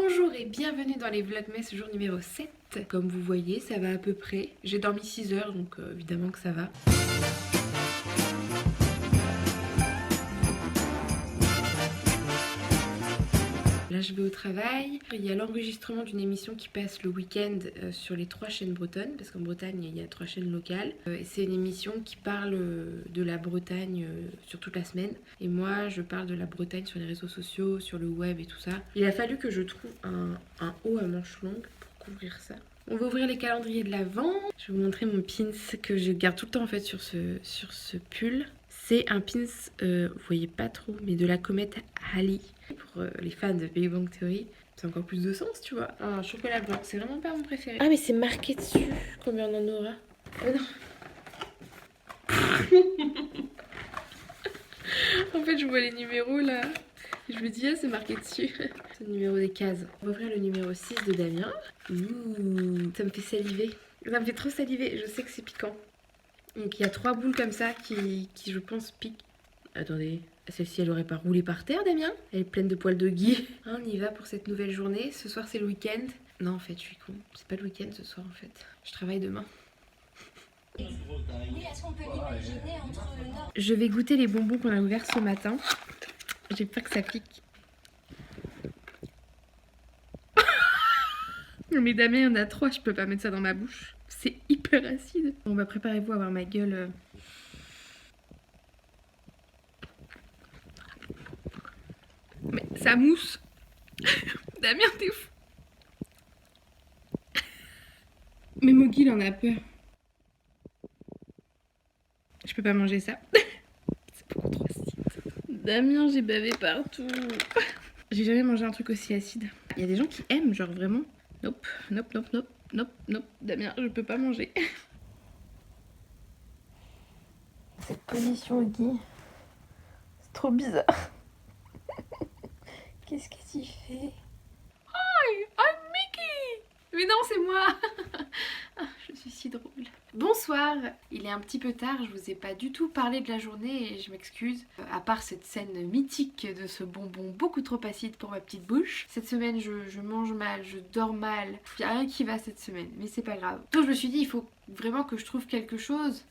Bonjour et bienvenue dans les Vlogmas jour numéro 7. Comme vous voyez, ça va à peu près. J'ai dormi 6 heures donc évidemment que ça va. Là je vais au travail, il y a l'enregistrement d'une émission qui passe le week-end sur les 3 chaînes bretonnes, parce qu'en Bretagne il y a 3 chaînes locales. Et c'est une émission qui parle de la Bretagne sur toute la semaine. Et moi je parle de la Bretagne sur les réseaux sociaux, sur le web et tout ça. Il a fallu que je trouve un haut à manches longues pour couvrir ça. On va ouvrir les calendriers de l'Avent. Je vais vous montrer mon pins que je garde tout le temps en fait sur ce pull. C'est un pins, vous voyez pas trop, mais de la comète Halley. Pour les fans de Big Bang Theory, c'est encore plus de sens, tu vois. Un chocolat blanc, c'est vraiment pas mon préféré. Ah mais c'est marqué dessus combien on en aura. Oh non. En fait je vois les numéros là. Je me dis ah c'est marqué dessus. C'est le numéro des cases. On va ouvrir le numéro 6 de Damien. Ouh, ça me fait saliver. Ça me fait trop saliver, je sais que c'est piquant. Donc il y a 3 boules comme ça qui je pense piquent. Attendez, celle-ci elle aurait pas roulé par terre Damien? Elle est pleine de poils de gui. On y va pour cette nouvelle journée. Ce soir c'est le week-end. Non en fait je suis con. C'est pas le week-end ce soir en fait. Je travaille demain. Je vais goûter les bonbons qu'on a ouverts ce matin. J'ai peur que ça pique. Mais Damien il y en a 3, je peux pas mettre ça dans ma bouche. C'est hyper acide. Bon bah préparez-vous à voir ma gueule. Mais ça mousse. Damien t'es fou. Mais Moggy il en a peur. Je peux pas manger ça. C'est beaucoup trop acide. Damien j'ai bavé partout. J'ai jamais mangé un truc aussi acide. Il y a des gens qui aiment genre vraiment. Nope, nope, nope, nope, nope, nope. Damien je peux pas manger. Cette position Guy, c'est trop bizarre. Qu'est-ce que tu fais? Hi, I'm Mickey. Mais non, c'est moi. Je suis si drôle. Bonsoir, il est un petit peu tard, je vous ai pas du tout parlé de la journée et je m'excuse. À part cette scène mythique de ce bonbon beaucoup trop acide pour ma petite bouche. Cette semaine, je mange mal, je dors mal. Il n'y a rien qui va cette semaine, mais c'est pas grave. Donc je me suis dit, il faut vraiment que je trouve quelque chose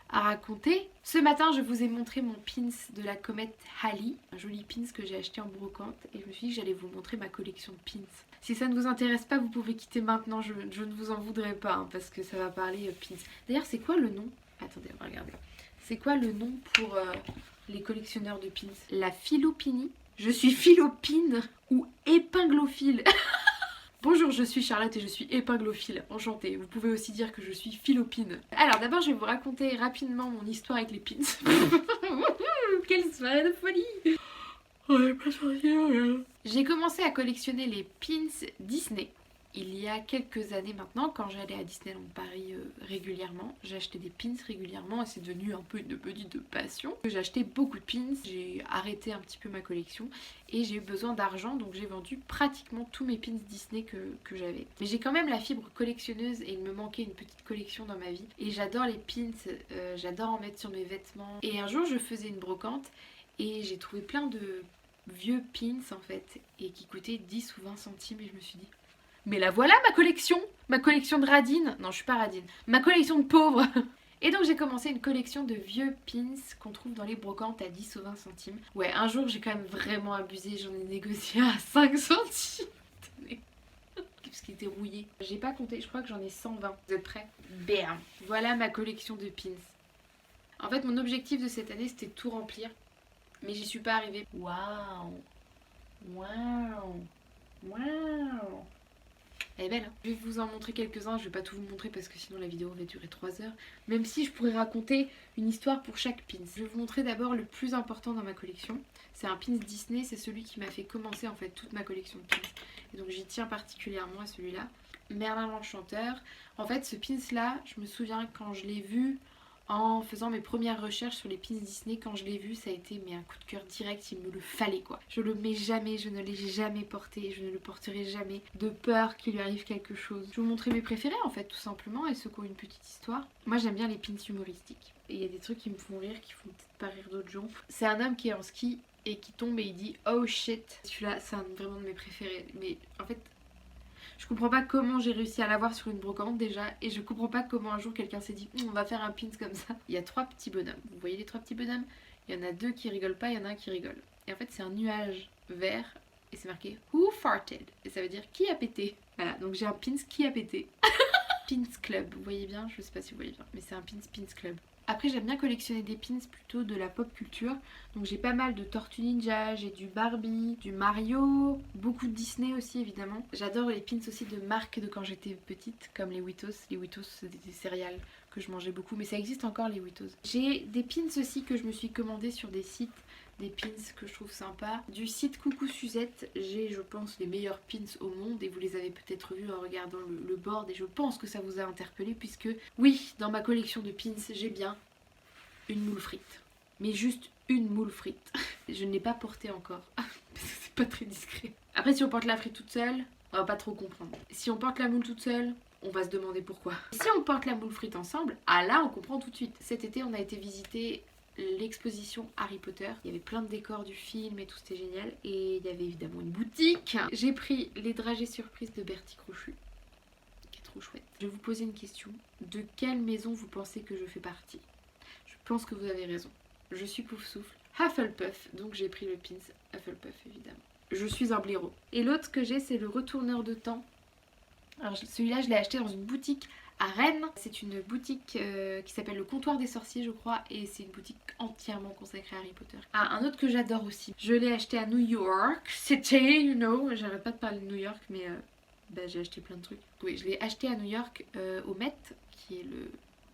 à raconter. Ce matin je vous ai montré mon pins de la comète Halley, un joli pins que j'ai acheté en brocante et je me suis dit que j'allais vous montrer ma collection de pins. Si ça ne vous intéresse pas vous pouvez quitter maintenant, je ne vous en voudrais pas hein, parce que ça va parler pins. D'ailleurs c'est quoi le nom? Attendez on va regarder. C'est quoi le nom pour les collectionneurs de pins? La philopini? Je suis philopine ou épinglophile. Bonjour, je suis Charlotte et je suis épinglophile, enchantée. Vous pouvez aussi dire que je suis philopine. Alors d'abord je vais vous raconter rapidement mon histoire avec les pins. Quelle soirée de folie! On est pas sorti, J'ai commencé à collectionner les pins Disney. Il y a quelques années maintenant, quand j'allais à Disneyland Paris régulièrement, j'achetais des pins régulièrement et c'est devenu un peu une petite passion. J'ai acheté beaucoup de pins, j'ai arrêté un petit peu ma collection et j'ai eu besoin d'argent donc j'ai vendu pratiquement tous mes pins Disney que j'avais. Mais j'ai quand même la fibre collectionneuse et il me manquait une petite collection dans ma vie. Et j'adore les pins, j'adore en mettre sur mes vêtements. Et un jour je faisais une brocante et j'ai trouvé plein de vieux pins en fait et qui coûtaient 10 ou 20 centimes et je me suis dit mais la voilà ma collection de radines. Non, je suis pas radine. Ma collection de pauvres. Et donc j'ai commencé une collection de vieux pins qu'on trouve dans les brocantes à 10 ou 20 centimes. Ouais, un jour j'ai quand même vraiment abusé, j'en ai négocié à 5 centimes. Parce qu'il était rouillé. J'ai pas compté, je crois que j'en ai 120. Vous êtes prêts? Bam. Voilà ma collection de pins. En fait, mon objectif de cette année, c'était de tout remplir. Mais j'y suis pas arrivée. Waouh. Waouh. Waouh. Elle est belle hein. Je vais vous en montrer quelques-uns, je vais pas tout vous montrer parce que sinon la vidéo va durer 3 heures. Même si je pourrais raconter une histoire pour chaque pins. Je vais vous montrer d'abord le plus important dans ma collection. C'est un pins Disney, c'est celui qui m'a fait commencer en fait toute ma collection de pins. Et donc j'y tiens particulièrement à celui-là. Merlin l'Enchanteur. En fait ce pins là, je me souviens quand je l'ai vu en faisant mes premières recherches sur les pins Disney, quand je l'ai vu ça a été mais un coup de cœur direct, il me le fallait quoi. Je le mets jamais, je ne l'ai jamais porté, je ne le porterai jamais de peur qu'il lui arrive quelque chose. Je vais vous montrer mes préférés en fait tout simplement et ceux qui ont une petite histoire. Moi j'aime bien les pins humoristiques et il y a des trucs qui me font rire, qui font peut-être pas rire d'autres gens. C'est un homme qui est en ski et qui tombe et il dit oh shit. Celui-là c'est vraiment de mes préférés. Mais en fait je comprends pas comment j'ai réussi à l'avoir sur une brocante déjà. Et je comprends pas comment un jour quelqu'un s'est dit on va faire un pins comme ça. Il y a 3 petits bonhommes. Vous voyez les 3 petits bonhommes? Il y en a 2 qui rigolent pas, il y en a un qui rigole. Et en fait c'est un nuage vert et c'est marqué Who farted? Et ça veut dire qui a pété. Voilà, donc j'ai un pins qui a pété. Pins Club, vous voyez bien? Je sais pas si vous voyez bien, mais c'est un Pins Club. Après j'aime bien collectionner des pins plutôt de la pop culture. Donc j'ai pas mal de Tortue Ninja, j'ai du Barbie, du Mario, beaucoup de Disney aussi évidemment. J'adore les pins aussi de marques de quand j'étais petite, comme les Witos. Les Witos c'est des céréales que je mangeais beaucoup, mais ça existe encore les Witos. J'ai des pins aussi que je me suis commandés sur des sites, des pins que je trouve sympas. Du site Coucou Suzette, j'ai je pense les meilleurs pins au monde et vous les avez peut-être vus en regardant le board et je pense que ça vous a interpellé puisque oui, dans ma collection de pins, j'ai bien une moule frite. Mais juste une moule frite. Je ne l'ai pas portée encore parce que c'est pas très discret. Après si on porte la frite toute seule, on va pas trop comprendre. Si on porte la moule toute seule, on va se demander pourquoi. Si on porte la moule frite ensemble, ah là on comprend tout de suite. Cet été on a été visiter l'exposition Harry Potter. Il y avait plein de décors du film et tout, c'était génial. Et il y avait évidemment une boutique. J'ai pris les dragées surprises de Bertie Crochu, qui est trop chouette. Je vais vous poser une question. De quelle maison vous pensez que je fais partie? Je pense que vous avez raison. Je suis Poufsouffle Hufflepuff, donc j'ai pris le pins Hufflepuff évidemment. Je suis un blaireau. Et l'autre que j'ai, c'est le retourneur de temps. Alors celui-là, je l'ai acheté dans une boutique à Rennes. C'est une boutique qui s'appelle le Comptoir des Sorciers je crois et c'est une boutique entièrement consacrée à Harry Potter. Ah, un autre que j'adore aussi, je l'ai acheté à New York. C'était, you know, j'arrête pas de parler de New York mais j'ai acheté plein de trucs. Oui, je l'ai acheté à New York au Met qui est le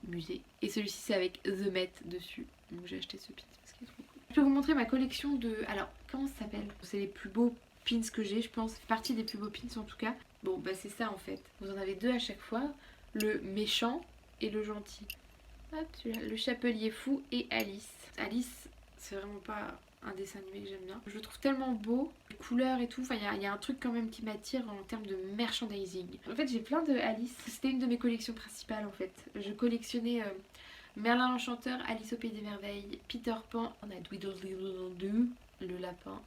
musée. Et celui-ci c'est avec The Met dessus. Donc j'ai acheté ce pin parce qu'il est trop cool. Je peux vous montrer ma collection de... Alors, comment ça s'appelle? C'est les plus beaux pins que j'ai je pense. C'est partie des plus beaux pins en tout cas. Bon bah c'est ça en fait. Vous en avez 2 à chaque fois. Le méchant et le gentil. Hop, celui-là. Le chapelier fou et Alice. Alice, c'est vraiment pas un dessin animé que j'aime bien. Je le trouve tellement beau, les couleurs et tout. Enfin, il y a un truc quand même qui m'attire en termes de merchandising. En fait, j'ai plein de Alice. C'était une de mes collections principales en fait. Je collectionnais Merlin l'Enchanteur, Alice au Pays des Merveilles, Peter Pan. On a Tweedledee, le lapin.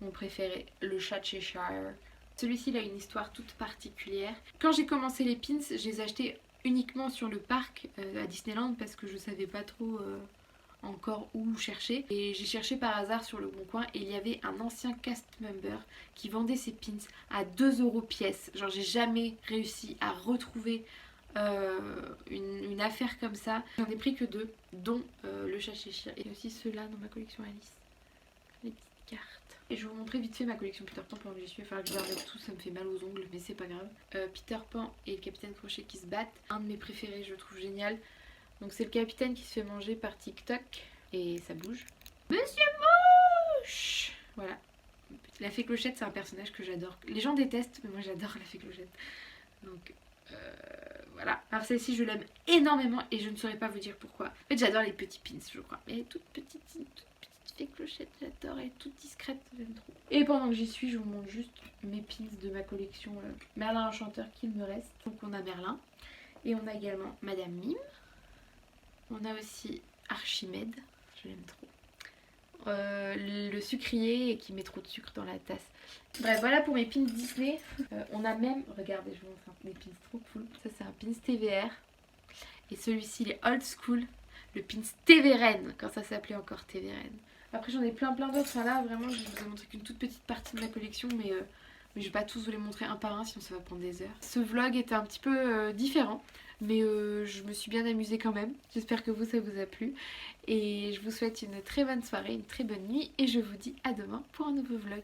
Mon préféré, le chat de Cheshire. Celui-ci il a une histoire toute particulière. Quand j'ai commencé les pins, je les achetais uniquement sur le parc à Disneyland parce que je savais pas trop encore où chercher. Et j'ai cherché par hasard sur le bon coin et il y avait un ancien cast member qui vendait ses pins à 2 € pièce. Genre j'ai jamais réussi à retrouver une affaire comme ça. J'en ai pris que 2, dont le chat Cheshire et aussi ceux-là dans ma collection Alice. Les petites cartes. Et je vais vous montrer vite fait ma collection Peter Pan pendant que j'y suis. Il va falloir que je les remette tout, ça me fait mal aux ongles, mais c'est pas grave. Peter Pan et le capitaine Crochet qui se battent. Un de mes préférés, je le trouve génial. Donc c'est le capitaine qui se fait manger par TikTok et ça bouge. Monsieur Mouche! Voilà. La fée Clochette, c'est un personnage que j'adore. Les gens détestent, mais moi j'adore la fée Clochette. Donc voilà. Alors celle-ci, je l'aime énormément et je ne saurais pas vous dire pourquoi. En fait, j'adore les petits pins, je crois. Elle est toute petite fée Clochette, j'adore, elle est toute discrète, j'aime trop. Et pendant que j'y suis, je vous montre juste mes pins de ma collection Merlin Enchanteur qu'il me reste. Donc on a Merlin et on a également Madame Mime. On a aussi Archimède, je l'aime trop. Le sucrier qui met trop de sucre dans la tasse. Bref, voilà pour mes pins Disney. On a même, regardez, je vous montre des pins trop cool. Ça c'est un pins TVR. Et celui-ci il est old school. Le pins TVRN, quand ça s'appelait encore TVRN. Après j'en ai plein d'autres. Enfin, là vraiment je vous ai montré qu'une toute petite partie de ma collection. Mais je vais pas tous vous les montrer un par un sinon ça va prendre des heures. Ce vlog était un petit peu différent. Mais je me suis bien amusée quand même. J'espère que vous ça vous a plu. Et je vous souhaite une très bonne soirée, une très bonne nuit. Et je vous dis à demain pour un nouveau vlog.